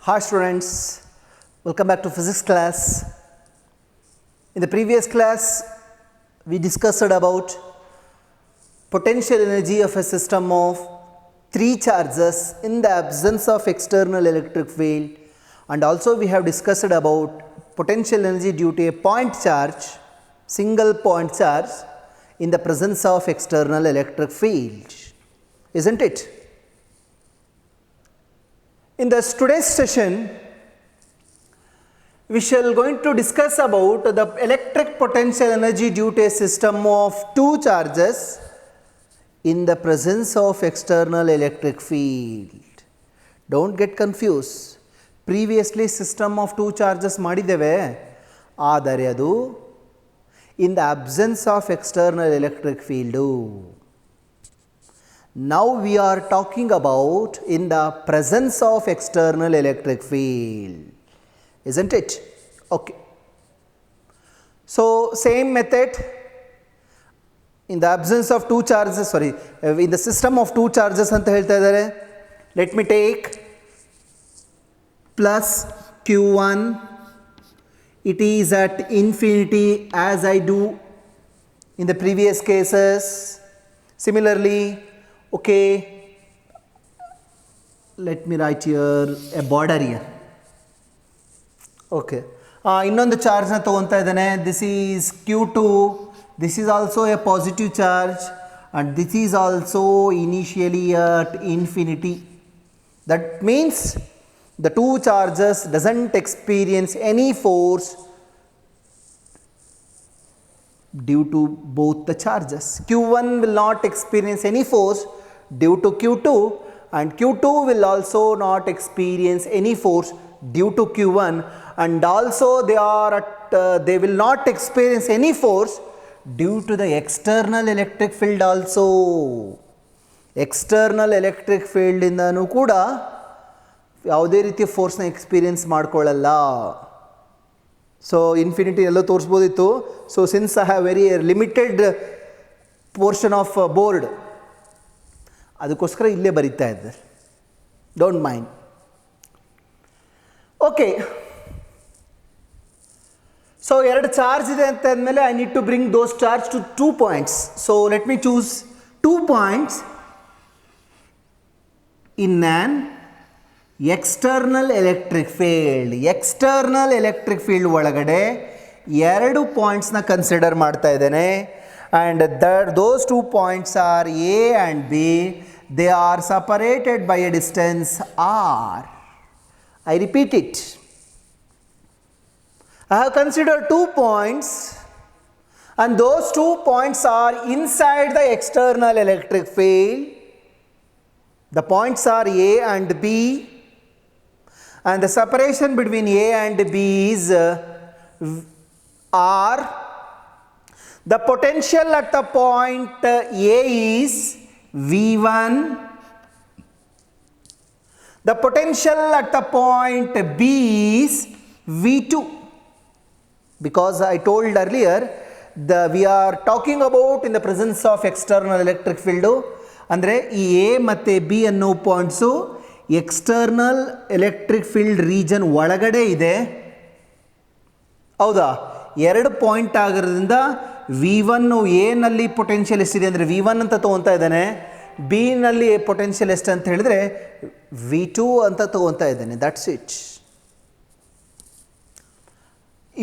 Hi students, welcome back to physics class. In the previous class, we discussed about potential energy of a system of three charges in the absence of external electric field, and also we have discussed about potential energy due to a point charge, single point charge in the presence of external electric field, isn't it? In today's session, we shall going to discuss about the electric potential energy due to a system of two charges in the presence of external electric field. Don't get confused. Previously system of two charges ಮಾಡಿದ್ದೇವೆ, ಆದರೆ ಅದು in the absence of external electric field. Now we are talking about in the presence of external electric field, isn't it? Okay. So same method, in the absence of two charges, in the system of two charges anta ಹೇಳ್ತಾ ಇದ್ದಾರೆ. Let me take plus q1, it is at infinity as I do in the previous cases. Similarly, okay, let me write here a border here. Okay, ಇನ್ನೊಂದು ಚಾರ್ಜ್ನ ತಗೊತಾ ಇದ್ದಾನೆ. This is q2, this is also a positive charge and this is also initially at infinity. That means the two charges doesn't experience any force due to both the charges. Q1 will not experience any force due to Q2 and Q2 will also not experience any force due to Q1, and also they will not experience any force due to the external electric field also. External electric field ಇಂದನೂ ಕೂಡ ಯಾವುದೇ ರೀತಿಯ ಫೋರ್ಸ್ನ experience ಮಾಡ್ಕೊಳ್ಳಲ್ಲ. So infinity ಎಲ್ಲ ತೋರಿಸ್ಬೋದಿತ್ತು. So since I have very limited portion of board, ಅದಕ್ಕೋಸ್ಕರ ಇಲ್ಲೇ ಬರೀತಾ ಇದ್ದಾರೆ. Don't mind. ಓಕೆ, ಸೊ ಎರಡು ಚಾರ್ಜ್ ಇದೆ ಅಂತ ಅಂದಮೇಲೆ I need to bring those charge to 2 points. So let me choose 2 points in an external electric field. External electric field ಒಳಗಡೆ ಎರಡು ಪಾಯಿಂಟ್ಸ್ನ ಕನ್ಸಿಡರ್ ಮಾಡ್ತಾ ಇದ್ದೇನೆ. And those 2 points are A and B. They are separated by a distance r. I repeat it. I have considered 2 points and those 2 points are inside the external electric field. The points are A and B, and the separation between A and B is R. The potential at the point A is V1. The potential at the point B is V2. Because I told earlier, we are talking about in the presence of external electric field. ಅಂದರೆ ಈ A ಮತ್ತು B ಅನ್ನೋ points external electric field region ಒಳಗಡೆ ಇದೆ. ಹೌದಾ? ಎರಡು point ಆಗಿರೋದ್ರಿಂದ V1 ಎನಲ್ಲಿ potential ಎಷ್ಟಿದೆ ಅಂದರೆ V1 ಅಂತ ತೊಗೊತಾ ಇದ್ದಾನೆ. ಬಿ ನಲ್ಲಿ ಪೊಟೆನ್ಷಿಯಲ್ ಎಷ್ಟು ಅಂತ ಹೇಳಿದ್ರೆ V2 ಅಂತ ತೊಗೊತಾ ಇದ್ದಾನೆ. That's it.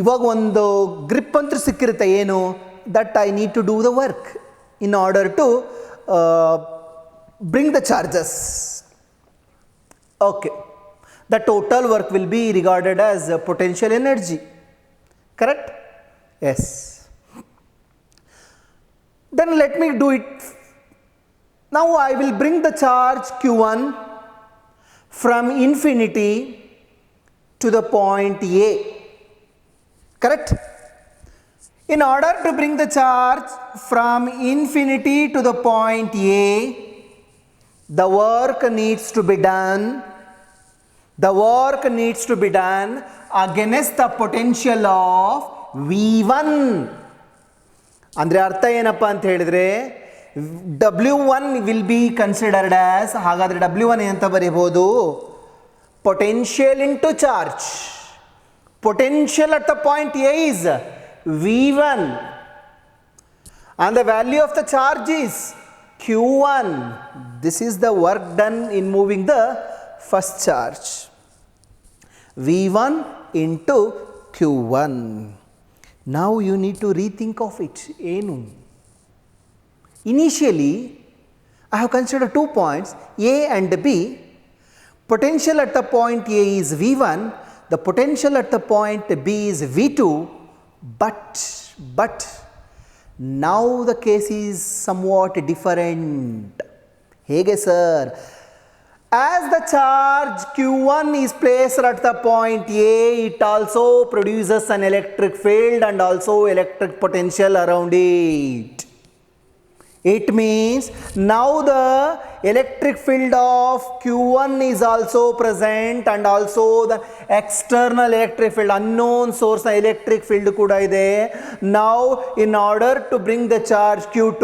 ಇವಾಗ ಒಂದು ಗ್ರಿಪ್ ಅಂತೂ ಸಿಕ್ಕಿರುತ್ತೆ. ಏನು? That I need to do the work in order to bring the charges. Okay, the total work will be regarded as potential energy, correct? Yes. Then let me do it. Now I will bring the charge q1 from infinity to the point A, correct? In order to bring the charge from infinity to the point A, the work needs to be done. The work needs to be done against the potential of V1. ಅಂದರೆ ಅರ್ಥ ಏನಪ್ಪ ಅಂತ ಹೇಳಿದರೆ W1 will be considered as, ಹಾಗಾದರೆ W1 ಏನಂತ ಬರೀಬಹುದು? potential into charge. Potential at the point A is V1 and the value of the charge is Q1. This is the work done in moving the first charge. V1 into Q1. Now you need to rethink of it. Initially, I have considered 2 points A and B. Potential at the point A is V1. The potential at the point B is V2. But now the case is somewhat different. Hege sir, as the charge Q1 is placed at the point A, it also produces an electric field and also electric potential around it. It means now the electric field of Q1 is also present and also the external electric field, unknown source electric field kuda ide. Now in order to bring the charge Q2,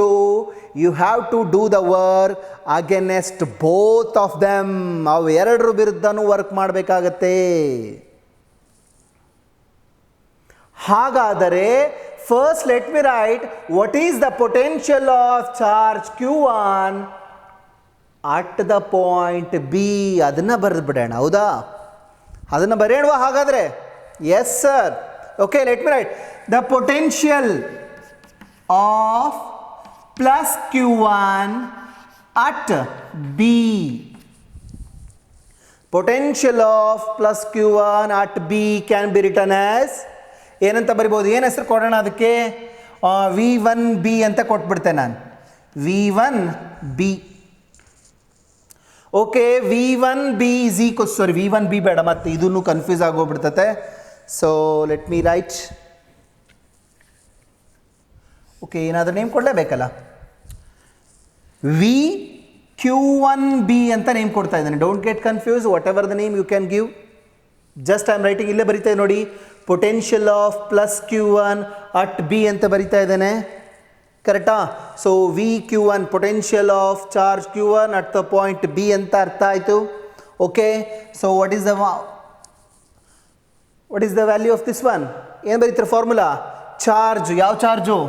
you have to do the work against both of them. ಅವು ಎರಡರ ವಿರುದ್ಧನೂ work ಮಾಡಬೇಕಾಗತ್ತೆ. ಹಾಗಾದರೆ first let me write what is the potential of charge Q1 at the point B. ಅದನ್ನ ಬರೆದು ಬಿಡೋಣ, ಹೌದಾ? ಅದನ್ನ ಬರೆಯೋಣ ಹಾಗಾದ್ರೆ. Yes sir. Okay, let me write the potential of plus Q1 at B. Potential of plus Q1 at B can be written as ಏನಂತ ಬರಿಬೋದು? ಏನು ಹೆಸರು ಕೊಡೋಣ ಅದಕ್ಕೆ? V1B ಅಂತ ಕೊಟ್ಬಿಡ್ತೇನೆ ನಾನು. V1B. Okay, V1B is equal, sorry V1B ಬೇಡ, ಮತ್ತೆ ಇದನ್ನು ಕನ್ಫ್ಯೂಸ್ ಆಗೋಗ್ಬಿಡ್ತತೆ. So let me write. Okay, ಏನಾದರೂ ನೇಮ್ ಕೊಡಲೇಬೇಕಲ್ಲ. VQ1B ಅಂತ ನೇಮ್ ಕೊಡ್ತಾ ಇದ್ದಾನೆ. Don't get confuse, whatever the name you can give. Just I am writing, ಇಲ್ಲೇ ಬರಿತಾ ನೋಡಿ, potential of plus Q1 at B ಅಂತ ಬರಿತಾ ಇದ್ದೇನೆ, ಕರೆಕ್ಟಾ? So VQ1 potential of charge Q1 at the point B ಅಂತ ಅರ್ಥ ಆಯಿತು. Okay, so what is the value of this one? ಏನು ಬರೀತಾರೆ ಫಾರ್ಮುಲಾ? ಚಾರ್ಜ್, ಯಾವ charge?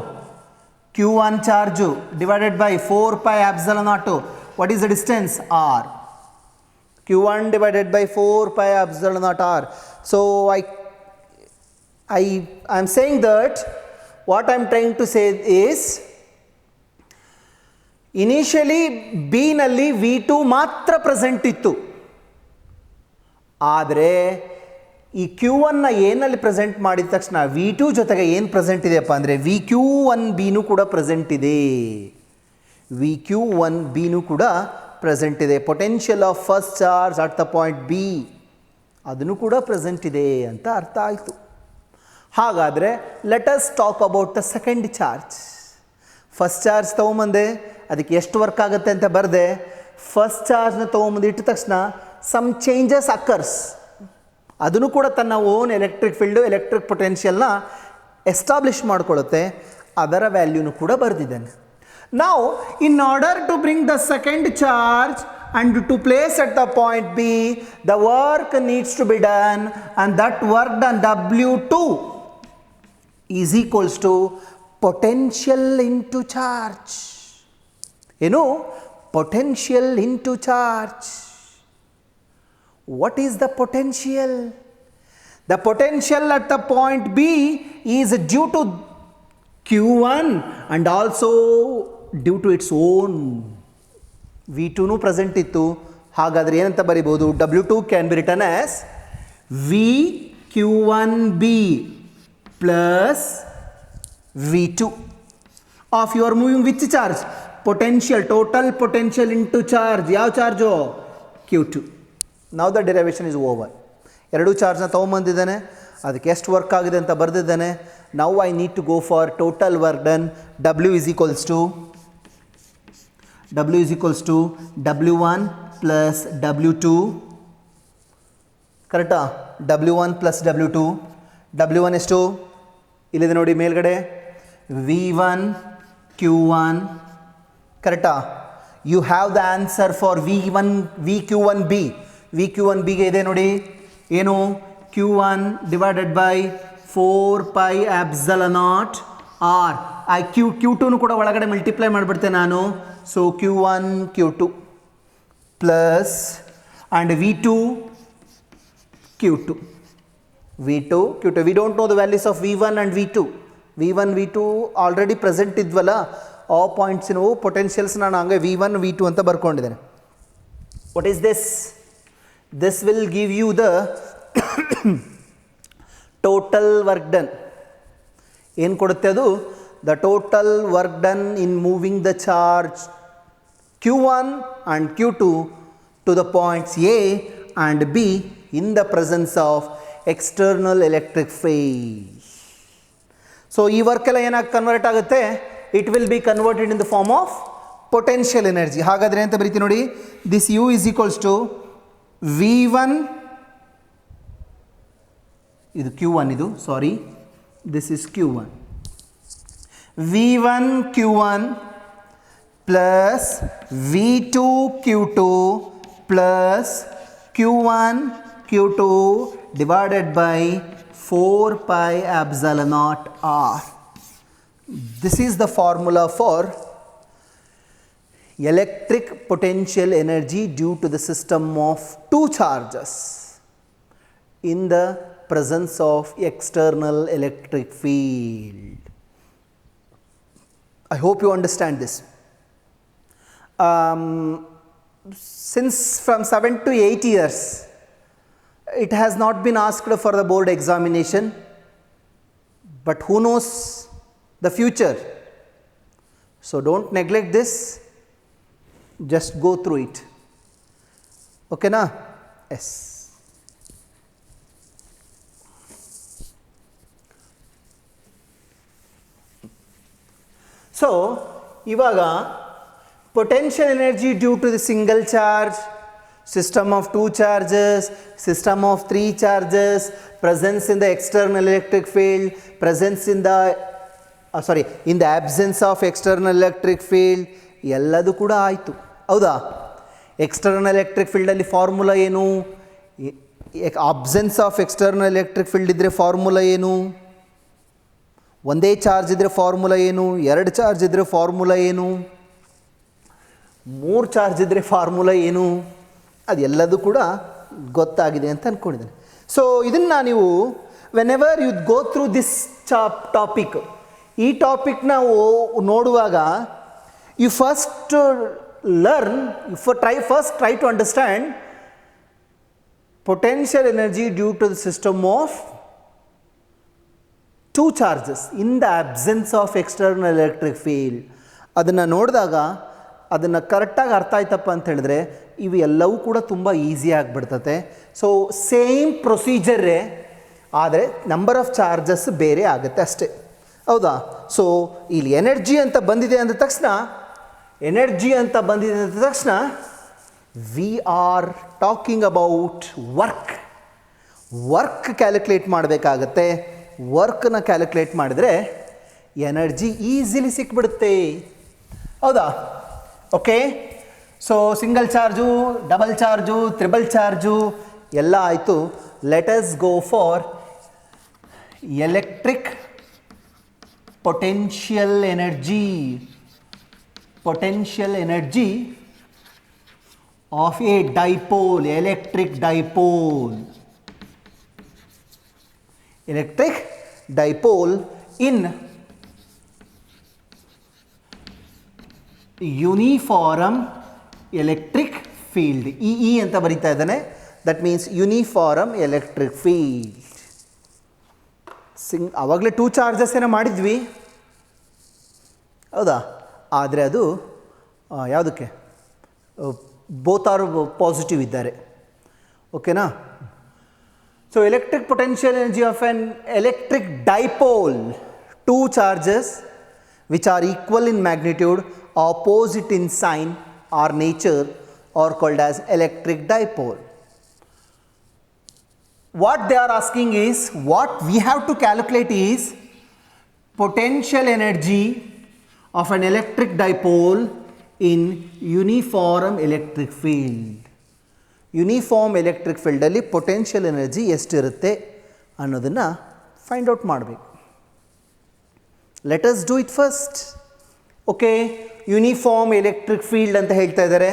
Q1 charge divided by 4 pi epsilon naught. What is the distance? R. Q1 divided by 4 pi epsilon naught R. So I am saying that what I am trying to say is initially B ನಲ್ಲಿ V2 ಮಾತ್ರ present ಇತ್ತು. ಆದರೆ ಈ Q1ನ ಏನಲ್ಲಿ present ಮಾಡಿದ ತಕ್ಷಣ V2 ಜೊತೆಗೆ ಏನು ಪ್ರೆಸೆಂಟ್ ಇದೆಯಪ್ಪ ಅಂದರೆ VQ1Bನೂ ಕೂಡ ಪ್ರೆಸೆಂಟ್ ಇದೆ. VQ1Bನೂ ಕೂಡ ಪ್ರೆಸೆಂಟ್ ಇದೆ. Potential of first charge at the point B ಅದನ್ನು ಕೂಡ ಪ್ರೆಸೆಂಟ್ ಇದೆ ಅಂತ ಅರ್ಥ ಆಯಿತು. ಹಾಗಾದರೆ let us talk about the second charge. First charge ತೊಗೊಂಬಂದೆ, ಅದಕ್ಕೆ ಎಷ್ಟು ವರ್ಕ್ ಆಗುತ್ತೆ ಅಂತ ಬರೆದೆ. ಫಸ್ಟ್ ಚಾರ್ಜ್ನ ತೊಗೊಂಬಂದು ಇಟ್ಟ ತಕ್ಷಣ ಸಮ್ ಚೇಂಜಸ್ ಅಕರ್ಸ್, ಅದನ್ನು ಕೂಡ ತನ್ನ ಓನ್ ಎಲೆಕ್ಟ್ರಿಕ್ ಫೀಲ್ಡು, ಎಲೆಕ್ಟ್ರಿಕ್ ಪೊಟೆನ್ಷಿಯಲ್ನ ಎಸ್ಟಾಬ್ಲಿಷ್ ಮಾಡ್ಕೊಳ್ಳುತ್ತೆ. ಅದರ ವ್ಯಾಲ್ಯೂನು ಕೂಡ ಬರೆದಿದ್ದೇನೆ. Now in order to bring the second charge and to place at the point B, the work needs to be done, and that work done W2 is equals to potential into charge. You know, potential into charge. What is the potential? The potential at the point B is due to Q1 and also due to its own V2ನೂ present ಇತ್ತು. ಹಾಗಾದರೆ ಏನಂತ ಬರಿಬೋದು? W2 can be written as VQ1B plus V2 of you are moving which charge? Potential, total potential into charge. ಯಾವ charge? Q2. ನಾವು the derivation is over. ಎರಡೂ ಚಾರ್ಜ್ನ ತೊಗೊಂಬಂದಿದ್ದಾನೆ, ಅದಕ್ಕೆ ಎಷ್ಟು ವರ್ಕ್ ಆಗಿದೆ ಅಂತ ಬರೆದಿದ್ದಾನೆ. Now I need to go for total work done. W is equals to W1 plus W2, ಕರೆಕ್ಟಾ? W1 plus W2. W1 ಎಷ್ಟು? ಇಲ್ಲಿದೆ ನೋಡಿ ಮೇಲ್ಗಡೆ, V1 Q1, ಕರೆಕ್ಟಾ? You have the answer for VQ1B. V Q one ಬಿಗೆ ಇದೆ ನೋಡಿ ಏನು Q one divided by 4 pi epsilon naught ಆರ್. ಐ ಕ್ಯೂ ಟೂನು ಕೂಡ ಒಳಗಡೆ ಮಲ್ಟಿಪ್ಲೈ ಮಾಡಿಬಿಡ್ತೇನೆ ನಾನು. So Q one Q two plus and V two Q two we don't know the values of V one and V two already present ಇದ್ವಲ್ಲ ಆ ಪಾಯಿಂಟ್ಸಿನವು potentials ನಾನು ಹಂಗೆ ವಿ ಒನ್ ವಿ ಟು ಅಂತ ಬರ್ಕೊಂಡಿದ್ದೇನೆ. What is this? This will give you the total work done. ಏನು ಕೊಡುತ್ತೆ ಅದು? The total work done in moving the charge Q1 and Q2 to the points A and B in the presence of external electric field. So, ಈ work ಎಲ್ಲ ಏನಾಗಿ convert ಆಗುತ್ತೆ? It will be converted in the form of potential energy. ಹಾಗಾದರೆ ಅಂತ ಬರೀತೀವಿ ನೋಡಿ, this U is equals to V1, ಇದು Q1 ಇದು sorry, this is Q1, V1 Q1 plus V2 Q2 plus Q1 Q2 divided by 4 pi epsilon naught R. This is the formula for electric potential energy due to the system of two charges in the presence of external electric field. I hope you understand this. Since from 7 to 8 years, it has not been asked for the board examination, but who knows the future? So, don't neglect this, just go through it. Okay na? Yes. So, ivaga potential energy due to the single charge, system of two charges, system of three charges, presence in the external electric field, presence in the in the absence of external electric field, ಎಲ್ಲದು ಕೂಡ ಆಯಿತು ಹೌದಾ. External electric ಫೀಲ್ಡಲ್ಲಿ formula ಏನು? Absence of external electric field ಇದ್ದರೆ formula ಏನು? ಒಂದೇ charge ಇದ್ದರೆ ಫಾರ್ಮುಲಾ ಏನು? ಎರಡು ಚಾರ್ಜ್ ಇದ್ದರೆ ಫಾರ್ಮುಲಾ ಏನು? ಮೂರು ಚಾರ್ಜ್ ಇದ್ದರೆ ಫಾರ್ಮುಲಾ ಏನು? ಅದೆಲ್ಲದೂ ಕೂಡ ಗೊತ್ತಾಗಿದೆ ಅಂತ ಅಂದ್ಕೊಂಡಿದ್ದೇನೆ. ಸೊ ಇದನ್ನು ನೀವು whenever you go through this topic, ಈ ಟಾಪಿಕ್ ನಾವು ನೋಡುವಾಗ you first learn, try to understand potential energy due to the system of two charges in the absence of external electric field. ಅದನ್ನು ನೋಡಿದಾಗ ಅದನ್ನು ಕರೆಕ್ಟಾಗಿ ಅರ್ಥ ಆಯ್ತಪ್ಪ ಅಂತ ಹೇಳಿದ್ರೆ ಇವು ಎಲ್ಲವೂ ಕೂಡ ತುಂಬ ಈಸಿ ಆಗಿಬಿಡ್ತತೆ. ಸೊ ಸೇಮ್ ಪ್ರೊಸೀಜರೇ, ಆದರೆ ನಂಬರ್ ಆಫ್ ಚಾರ್ಜಸ್ ಬೇರೆ ಆಗುತ್ತೆ ಅಷ್ಟೇ ಹೌದಾ. ಸೊ ಇಲ್ಲಿ ಎನರ್ಜಿ ಅಂತ ಬಂದಿದೆ ಅಂದ ತಕ್ಷಣ we are talking about work calculate ಮಾಡಬೇಕಾಗತ್ತೆ. ವರ್ಕ್ನ ಕ್ಯಾಲ್ಕುಲೇಟ್ ಮಾಡಿದರೆ ಎನರ್ಜಿ ಈಸಿಲಿ ಸಿಕ್ಬಿಡುತ್ತೆ ಹೌದಾ. Okay, so single charge, double charge, triple charge ಎಲ್ಲ ಆಯಿತು. Let us go for electric potential energy of a dipole, electric dipole in uniform electric field. E ಅಂತ ಬರೀತಾ ಇದ್ದಾನೆ, that means uniform electric field. ಆವಾಗಲೇ two charges ಏನೋ ಮಾಡಿದ್ವಿ ಹೌದಾ, ಆದರೆ ಅದು ಯಾವುದಕ್ಕೆ ಬೋತ್ ಆರ್ ಪಾಸಿಟಿವ್ ಇದ್ದಾರೆ ಓಕೆನಾ. So electric potential energy of N electric dipole, two charges which are equal in magnitude, opposite in sign or nature are called as electric dipole. What they are asking is, what we have to calculate is potential energy of an electric dipole in uniform electric field. Uniform electric ಫೀಲ್ಡಲ್ಲಿ potential energy ಎಷ್ಟಿರುತ್ತೆ ಅನ್ನೋದನ್ನು find out ಮಾಡಬೇಕು. Let us do it first. Okay, uniform electric field ಅಂತ ಹೇಳ್ತಾ ಇದ್ದಾರೆ.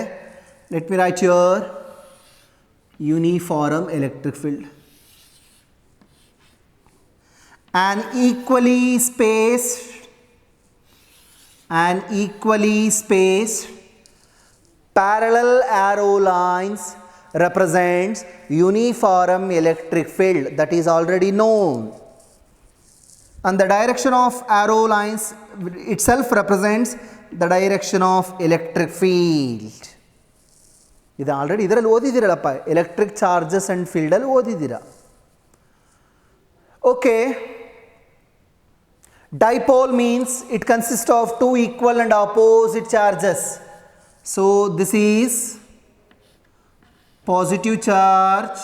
Let me write your uniform electric field. An equally spaced parallel arrow lines represents uniform electric field that is already known, and the direction of arrow lines itself represents the direction of electric field. ಇದು already ಇದರಲ್ಲಿ ಓದಿದ್ದೀರಲ್ಲಪ್ಪ, electric charges and ಫೀಲ್ಡಲ್ಲಿ ಓದಿದ್ದೀರಾ. Okay, dipole means it consist of two equal and opposite charges. So this is positive charge,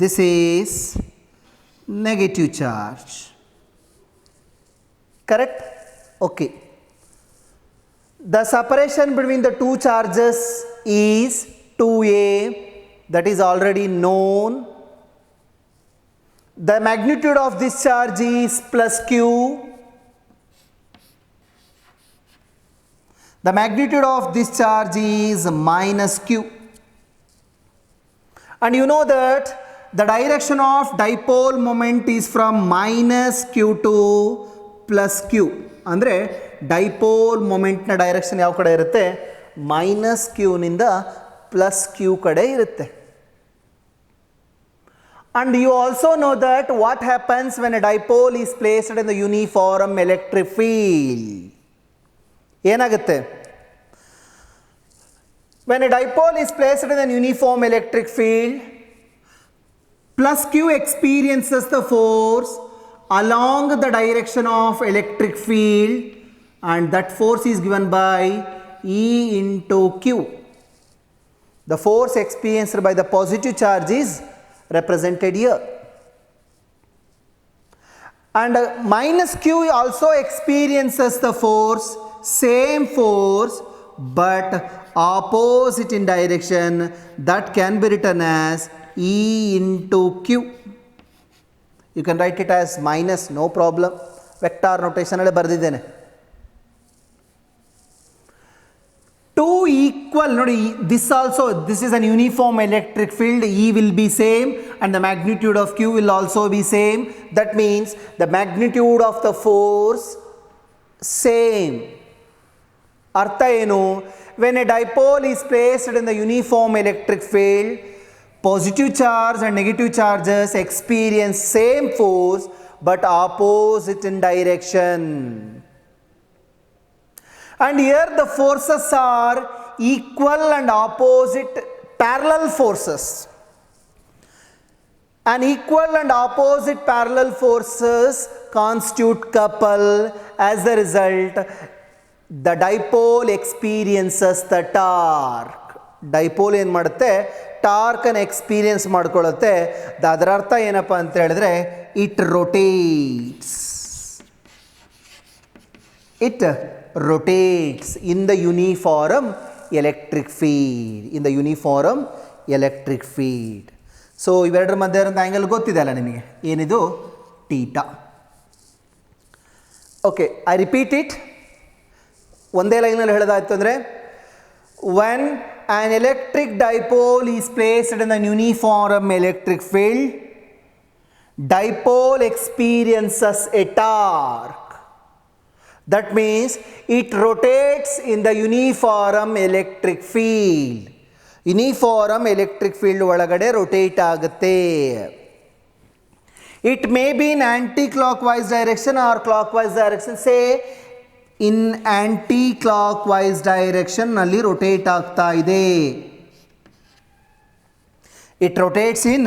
this is negative charge. Correct? Okay. The separation between the two charges is 2a, that is already known. The magnitude of this charge is plus q. The magnitude of this charge is minus q. And you know that the direction of dipole moment is from minus q to plus q. ಅಂದರೆ dipole ಮೊಮೆಂಟ್ನ direction ಯಾವ ಕಡೆ ಇರುತ್ತೆ? Minus ಕ್ಯೂನಿಂದ plus Q ಕಡೆ ಇರುತ್ತೆ. And you also know that what happens when a dipole is placed in the uniform electric field. ಏನಾಗುತ್ತೆ? When a dipole is placed in a uniform electric field, plus q experiences the force along the direction of electric field, and that force is given by E into Q. The force experienced by the positive charge is represented here. And minus Q also experiences the force, same force, but opposite in direction. That can be written as E into Q. You can write it as minus, no problem. Vector notation alle bardiddene. Two equal, nodi, this also, this is an uniform electric field. E will be same and the magnitude of Q will also be same. That means the magnitude of the force same. Artha enu? When a dipole is placed in the uniform electric field, positive charge and negative charges experience same force but opposite in direction. And here the forces are equal and opposite parallel forces. And equal and opposite parallel forces constitute couple. As a result, the dipole experiences the torque. Dipole ಏನು ಮಾಡುತ್ತೆ? ಟಾರ್ಕನ್ನು experience ಮಾಡ್ಕೊಳ್ಳುತ್ತೆ. ಅದರ ಅರ್ಥ ಏನಪ್ಪ ಅಂತ ಹೇಳಿದ್ರೆ, it rotates in the uniform electric field. So ಇವೆರಡರ ಮಧ್ಯೆ ಇರೋಂಥ ಆ್ಯಂಗಲ್ ಗೊತ್ತಿದೆ ಅಲ್ಲ ನಿಮಗೆ, ಏನಿದು? Theta. Okay, I repeat it. ಒಂದೇ ಲೈನಲ್ಲಿ ಹೇಳೋದಾಯ್ತು ಅಂದರೆ, when an electric dipole is placed in an uniform electric field, dipole experiences a torque. That means it rotates in the uniform electric field. Uniform electric field ಒಳಗಡೆ rotate ಆಗುತ್ತೆ. It may be in anti-clockwise direction or clockwise direction. Say in anti-clockwise direction ನಲ್ಲಿ rotate ಆಗ್ತಾ ಇದೆ. It rotates in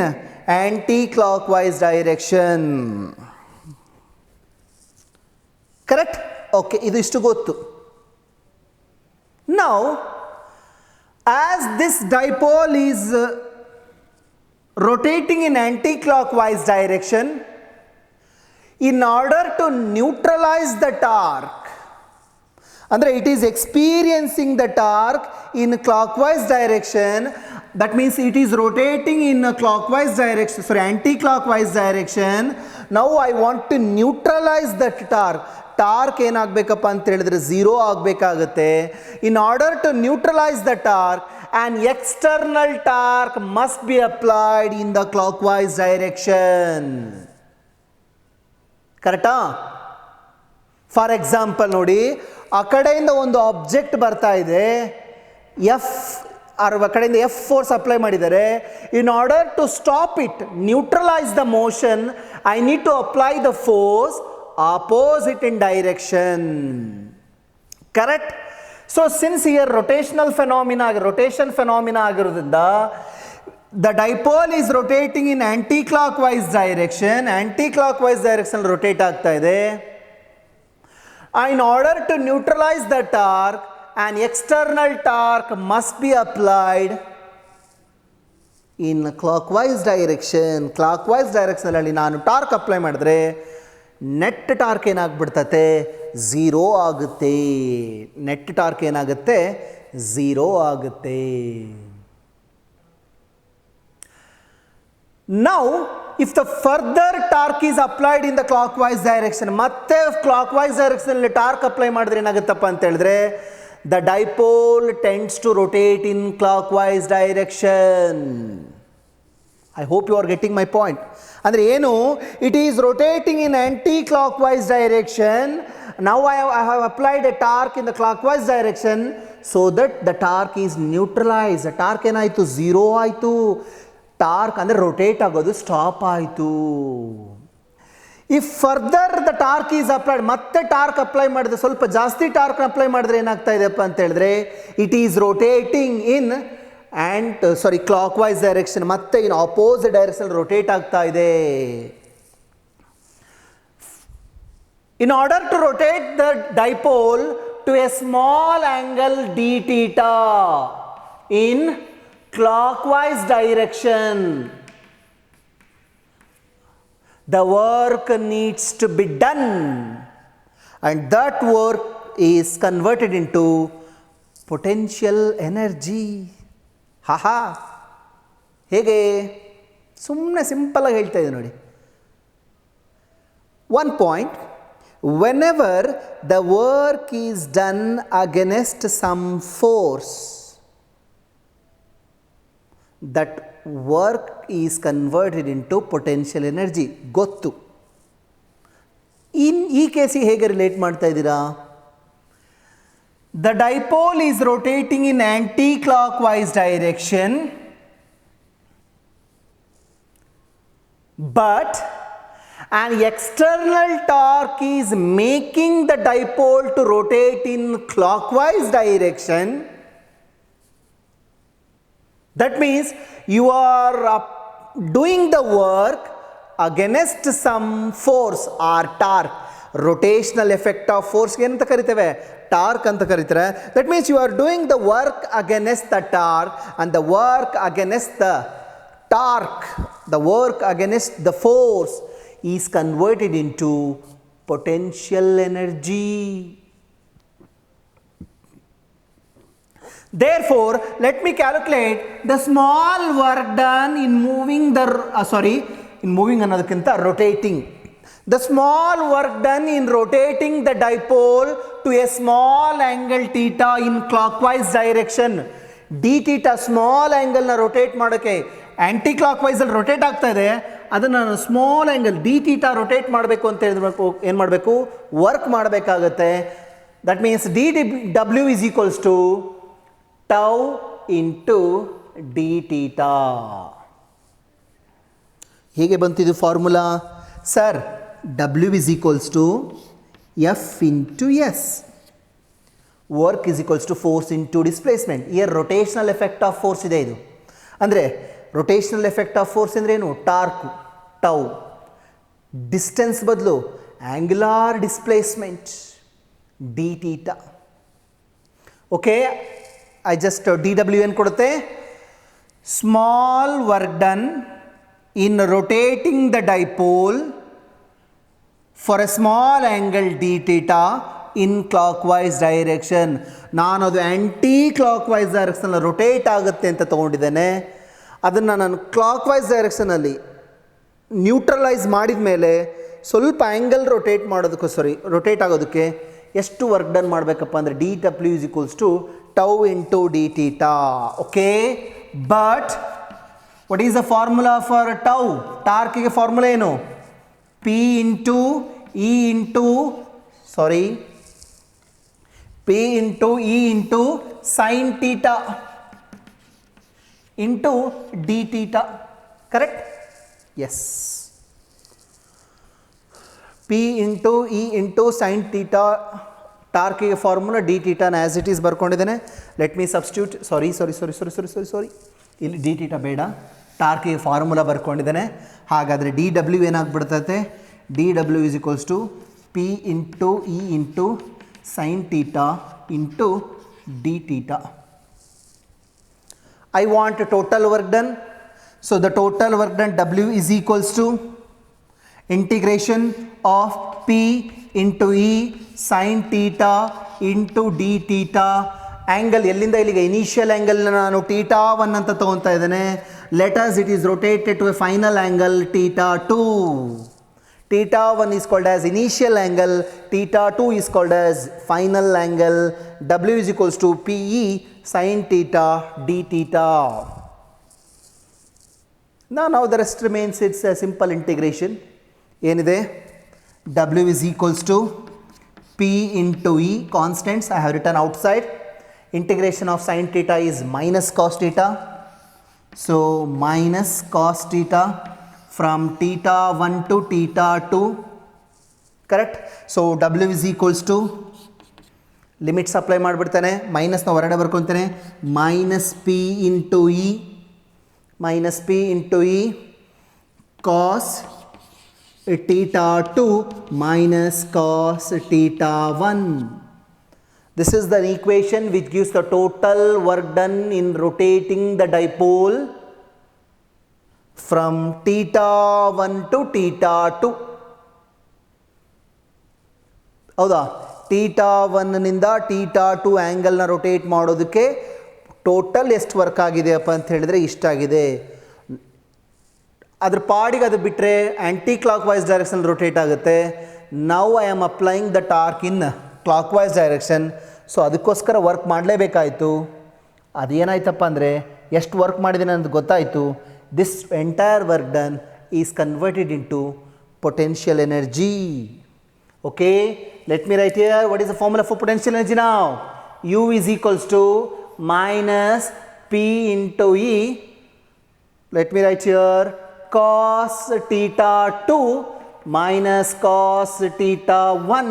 anti-clockwise direction. Correct? Okay, ಇದು ಇಷ್ಟು ಗೊತ್ತು. Now, as this dipole is rotating in anti-clockwise direction, in order to neutralize the torque, ಅಂದರೆ it is experiencing the torque in clockwise direction. That means it is rotating in clockwise direction, sorry anti clockwise direction. Now I want to neutralize that torque. Torque ಏನಾಗಬೇಕಪ್ಪ ಅಂತ ಹೇಳಿದ್ರೆ 0 ಆಗಬೇಕಾಗುತ್ತೆ. In order to neutralize the torque an external torque must be applied in the clockwise direction. ಕರೆಕ್ಟಾ? For example ನೋಡಿ, ಆ ಕಡೆಯಿಂದ ಒಂದು object ಬರ್ತಾ ಇದೆ, ಆ ಕಡೆಯಿಂದ ಎಫ್ ಫೋರ್ಸ್ ಅಪ್ಲೈ ಮಾಡಿದ್ದಾರೆ. In order to stop it, neutralise the motion, I need to apply the force opposite in direction. Correct? So since here rotation phenomena ಆಗಿರೋದ್ರಿಂದ the dipole is rotating in anti-clockwise direction rotate ಆಗ್ತಾ ಇದೆ. In order to neutralize the torque, an external torque must be applied in clockwise direction ಅಲ್ಲಿ ನಾನು torque apply ಮಾಡಿದ್ರೆ net torque ಏನಾಗ್ಬಿಡ್ತತೆ? 0 ಆಗುತ್ತೆ. Net torque ಏನಾಗುತ್ತೆ? 0 ಆಗುತ್ತೆ. Now if the further torque is applied in the clockwise direction, ಮತ್ತೆ clockwise ಡೈರೆಕ್ಷನಲ್ಲಿ torque apply ಮಾಡಿದ್ರೆ ಏನಾಗುತ್ತಪ್ಪ ಅಂತ ಹೇಳಿದ್ರೆ the dipole tends to rotate in clockwise direction. I hope you are getting my point. ಅಂದರೆ ಏನು? It is rotating in anti clockwise direction. Now I have applied a torque in the clockwise direction so that the torque is neutralized. Torque ಏನಾಯಿತು? 0 ಆಯಿತು. Torque ಅಂದರೆ rotate ಆಗೋದು stop ಆಯಿತು. If further the torque is applied, ಮತ್ತೆ torque apply ಮಾಡಿದ್ರೆ, ಸ್ವಲ್ಪ ಜಾಸ್ತಿ torque apply ಮಾಡಿದ್ರೆ ಏನಾಗ್ತಾ ಇದೆಯಪ್ಪ ಅಂತ ಹೇಳಿದ್ರೆ it is rotating in clockwise direction, ಮತ್ತೆ ಇನ್ ಆಪೋಸಿಟ್ ಡೈರೆಕ್ಷನ್ ರೊಟೇಟ್ ಆಗ್ತಾ ಇದೆ. In order to rotate the dipole to a small angle d theta in clockwise direction, the work needs to be done, and that work is converted into potential energy. ಹಾಹಾ, ಹೇಗೆ? ಸುಮ್ಮನೆ simple ಆಗಿ ಹೇಳ್ತಾ ಇದೆ ನೋಡಿ. One point, whenever the work is done against some force, that work is converted into potential energy. ಗೊತ್ತು. ಈ ಕೇಸಿಗೆ ಹೇಗೆ relate ಮಾಡ್ತಾ ಇದ್ದೀರಾ? The dipole is rotating in anti-clockwise direction, but an external torque is making the dipole to rotate in clockwise direction. That means you are doing the work against some force or torque. Rotational effect of force ಏನಂತ ಕರಿತೇವೆ? Torque ಅಂತ ಕರೀತಾರೆ. That means you are doing the work against the torque, and the work against the torque, the work against the force is converted into potential energy. Therefore, let me calculate the small work done in moving the rotating. The small work done in rotating the dipole to a small angle theta in clockwise direction. d theta small angle na rotate ಮಾಡೋಕ್ಕೆ ಆ್ಯಂಟಿ clockwise ಅಲ್ಲಿ rotate ಆಗ್ತಾ ಇದೆ, ಅದನ್ನು ನಾನು small angle d theta rotate ಮಾಡಬೇಕು ಅಂತ ಹೇಳಿದ್ಬೇಕು. ಏನು ಮಾಡಬೇಕು? ವರ್ಕ್ ಮಾಡಬೇಕಾಗತ್ತೆ. That means d W is equals to tau into d theta. ಹೇಗೆ ಬಂತಿದ್ದು ಫಾರ್ಮುಲಾ? Sir, W is equals to F into S. Work is equals to force into displacement. Here rotational effect of force ಇದೆ ಇದು. ಅಂದರೆ rotational effect of force ಅಂದರೆ ಏನು? Torque, tau. Distance ಬದಲು angular displacement d theta. Okay, I just d W ಏನು ಕೊಡುತ್ತೆ? Small work done in rotating the dipole for a small angle d theta in clockwise direction. ನಾನು ಅದು anti clockwise ಡೈರೆಕ್ಷನಲ್ಲಿ rotate ಆಗುತ್ತೆ ಅಂತ ತೊಗೊಂಡಿದ್ದೇನೆ. ಅದನ್ನು ನಾನು ಕ್ಲಾಕ್ ವೈಸ್ ಡೈರೆಕ್ಷನಲ್ಲಿ ನ್ಯೂಟ್ರಲೈಸ್ ಮಾಡಿದ ಮೇಲೆ ಸ್ವಲ್ಪ ಆ್ಯಂಗಲ್ ರೊಟೇಟ್ ಆಗೋದಕ್ಕೆ ಎಷ್ಟು ವರ್ಕ್ ಡನ್ ಮಾಡಬೇಕಪ್ಪ ಅಂದರೆ dW is equals to tau into d theta. Okay, but what is the formula for tau? ಟಾರ್ಕಿಗೆ ಫಾರ್ಮುಲಾ ಏನು? P into E into sin theta into d theta. Correct? Yes. P into E into sin theta, ಟಾರ್ಕಿಗೆ formula d theta as it is ಬರ್ಕೊಂಡಿದ್ದೇನೆ. Let me substitute. Sorry ಇಲ್ಲಿ d theta ಬೇಡ, ಟಾರ್ಕಿಗೆ formula ಬರ್ಕೊಂಡಿದ್ದೇನೆ. ಹಾಗಾದರೆ dW ಏನಾಗ್ಬಿಡ್ತೈತೆ? dW is equals to P into E into sin theta into d theta. I want total work done. So the total work done W is equals to integration of P into E sin theta into d theta. Angle ಎಲ್ಲಿಂದ ಇಲ್ಲಿಗೆ initial ಆ್ಯಂಗಲ್ನ ನಾನು θ1 ಅಂತ ತೊಗೊತಾ ಇದ್ದೇನೆ. Let's it is rotated to a final angle θ2. θ1 is called as initial angle, θ2 is called as final angle. W is equals to PE sin theta d theta. Now the rest remains, it's a simple integration. ಏನಿದೆ? W is equals to P into E, constants I have written outside. Integration of sin theta is minus cos theta. So minus cos theta from θ1 to θ2. Correct? So W is equals to, limits apply ಮಾಡಿಬಿಡ್ತಾನೆ, ಮೈನಸ್ನ ಹೊರಗಡೆ ಬರ್ಕೊತಾನೆ, minus P into E cos θ2 minus cos θ1. This is the equation which gives the total work done in rotating the dipole from θ1 to θ2. ಹೌದಾ? θ1ನಿಂದ θ2 ಆ್ಯಂಗಲ್ನ rotate ಮಾಡೋದಕ್ಕೆ total ಎಷ್ಟು work ಆಗಿದೆಯಪ್ಪ ಅಂತ ಹೇಳಿದರೆ ಇಷ್ಟಾಗಿದೆ. ಅದ್ರ ಪಾಡಿಗೆ ಅದು ಬಿಟ್ಟರೆ anti clockwise direction rotate ಆಗುತ್ತೆ. Now I am applying the torque in clockwise direction. So ಅದಕ್ಕೋಸ್ಕರ ವರ್ಕ್ ಮಾಡಲೇಬೇಕಾಯಿತು. ಅದೇನಾಯ್ತಪ್ಪ ಅಂದರೆ ಎಷ್ಟು ವರ್ಕ್ ಮಾಡಿದ್ದೀನಿ ಅನ್ನೋದು ಗೊತ್ತಾಯಿತು. This entire work done is converted into potential energy. Okay, let me write here what is the formula for potential energy now. U is equals to minus P into E. Let me write here cos θ2 minus cos θ1.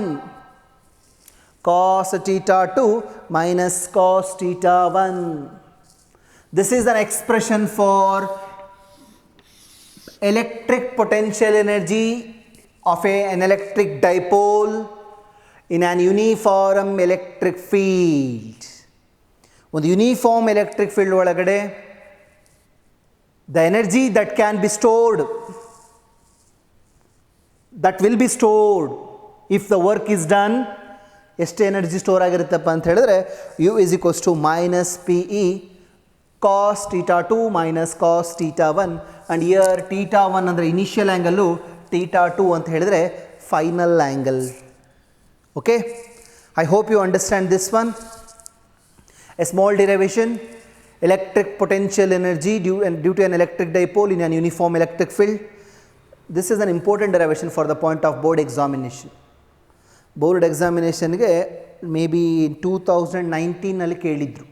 Cos θ2 minus cos θ1. This is an expression for electric potential energy of an electric dipole in an uniform electric field. ಒಂದು uniform electric field ಒಳಗಡೆ the energy that can be stored, that will be stored if the work is done, ಎಷ್ಟು energy store ಆಗಿರುತ್ತಪ್ಪ ಅಂತ ಹೇಳಿದ್ರೆ U is equals to minus PE cos θ2 minus cos θ1. and here θ1 ಅಂದರೆ initial angle, θ2 ಅಂತ ಹೇಳಿದರೆ final angle. Okay, I hope you understand this one. A small derivation, electric potential energy due to an electric dipole in an uniform electric field. This is an important derivation for the point of board examination. Board ಎಕ್ಸಾಮಿನೇಷನ್ಗೆ may be 2019ನಲ್ಲಿ ಕೇಳಿದರು,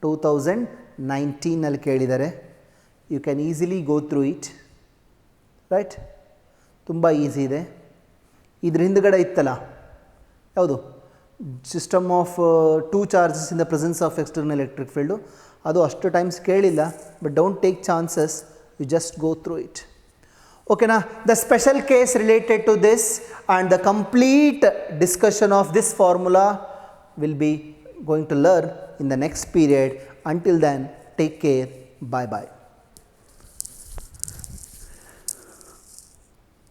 2019ನಲ್ಲಿ ಕೇಳಿದ್ದಾರೆ. You can easily go through it, right? ತುಂಬ easy ಇದೆ. ಇದ್ರ ಹಿಂದುಗಡೆ ಇತ್ತಲ್ಲ ಯಾವುದು, system of two charges in the presence of external electric field, ಅದು ಅಷ್ಟು ಟೈಮ್ಸ್ ಕೇಳಿಲ್ಲ. But don't take chances, you just go through it. Okay, now the special case related to this and the complete discussion of this formula will be going to learn in the next period. Until then, take care. Bye bye.